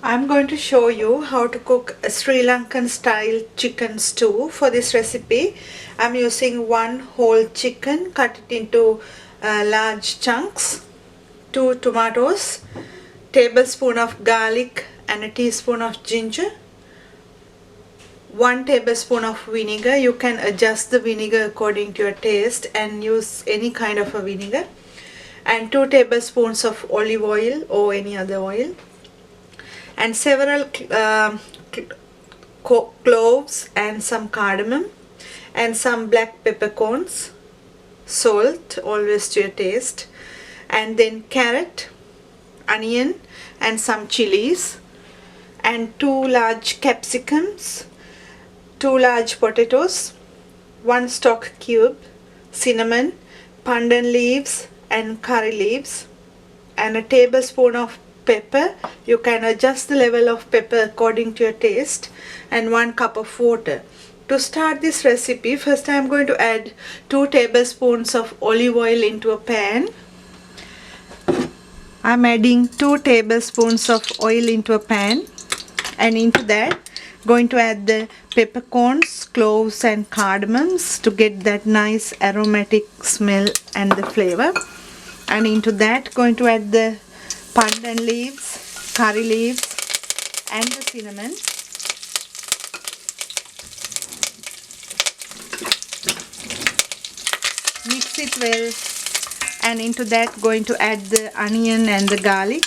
I'm going to show you how to cook a Sri Lankan style chicken stew. For this recipe, I'm using one whole chicken, cut it into large chunks, 2 tomatoes, tablespoon of garlic and a teaspoon of ginger, 1 tablespoon of vinegar. You can adjust the vinegar according to your taste and use any kind of a vinegar, and 2 tablespoons of olive oil or any other oil, and several cloves and some cardamom, and some black peppercorns, salt always to your taste, and then carrot, onion and some chilies, and 2 large capsicums, 2 large potatoes, 1 stock cube, cinnamon, pandan leaves and curry leaves, and a tablespoon of pepper. You can adjust the level of pepper according to your taste, and 1 cup of water. To start this recipe, first I am going to add 2 tablespoons of olive oil into a pan. I am adding 2 tablespoons of oil into a pan, and into that going to add the peppercorns, cloves and cardamoms to get that nice aromatic smell and the flavor. And into that going to add the pandan leaves, curry leaves and the cinnamon. Mix it well, and into that going to add the onion and the garlic.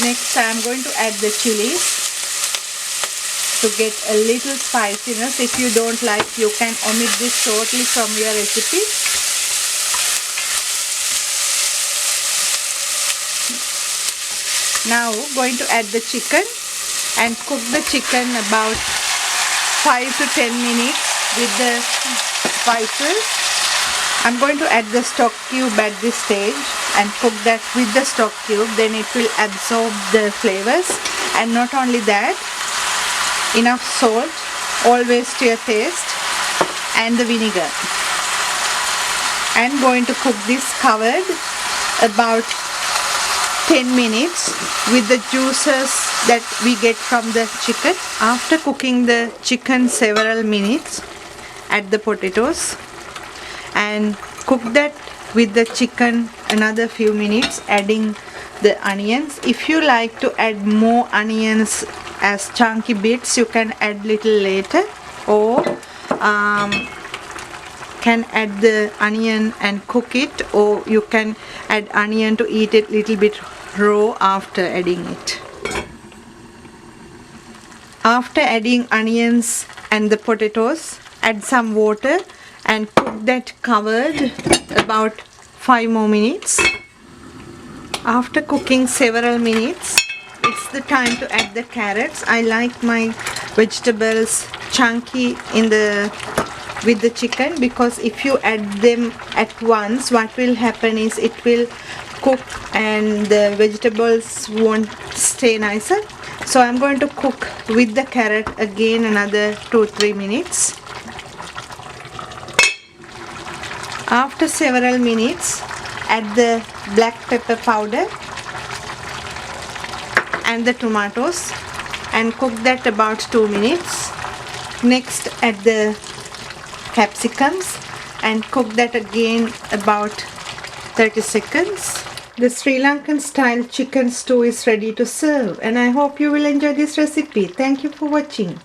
Next I am going to add the chilies to get a little spiciness. If you don't like, you can omit this totally from your recipe. Now going to add the chicken and cook the chicken about 5 to 10 minutes with the spices. I'm going to add the stock cube at this stage and cook that with the stock cube, then it will absorb the flavors. And not only that, enough salt, always to your taste, and the vinegar. I'm going to cook this covered about 10 minutes with the juices that we get from the chicken. After cooking the chicken several minutes, add the potatoes and cook that with the chicken another few minutes, adding the onions. If you like to add more onions as chunky bits, you can add little later, or can add the onion and cook it, or you can add onion to eat it little bit raw after adding it. After adding onions and the potatoes, add some water and cook that covered about 5 more minutes. After cooking several minutes, it's the time to add the carrots. I like my vegetables chunky with the chicken, because if you add them at once, what will happen is it will cook and the vegetables won't stay nicer. So I'm going to cook with the carrot again another 2-3 minutes. After several minutes, add the black pepper powder and the tomatoes and cook that about 2 minutes. Next, add the capsicums and cook that again about 30 seconds. The Sri Lankan style chicken stew is ready to serve, and I hope you will enjoy this recipe. Thank you for watching.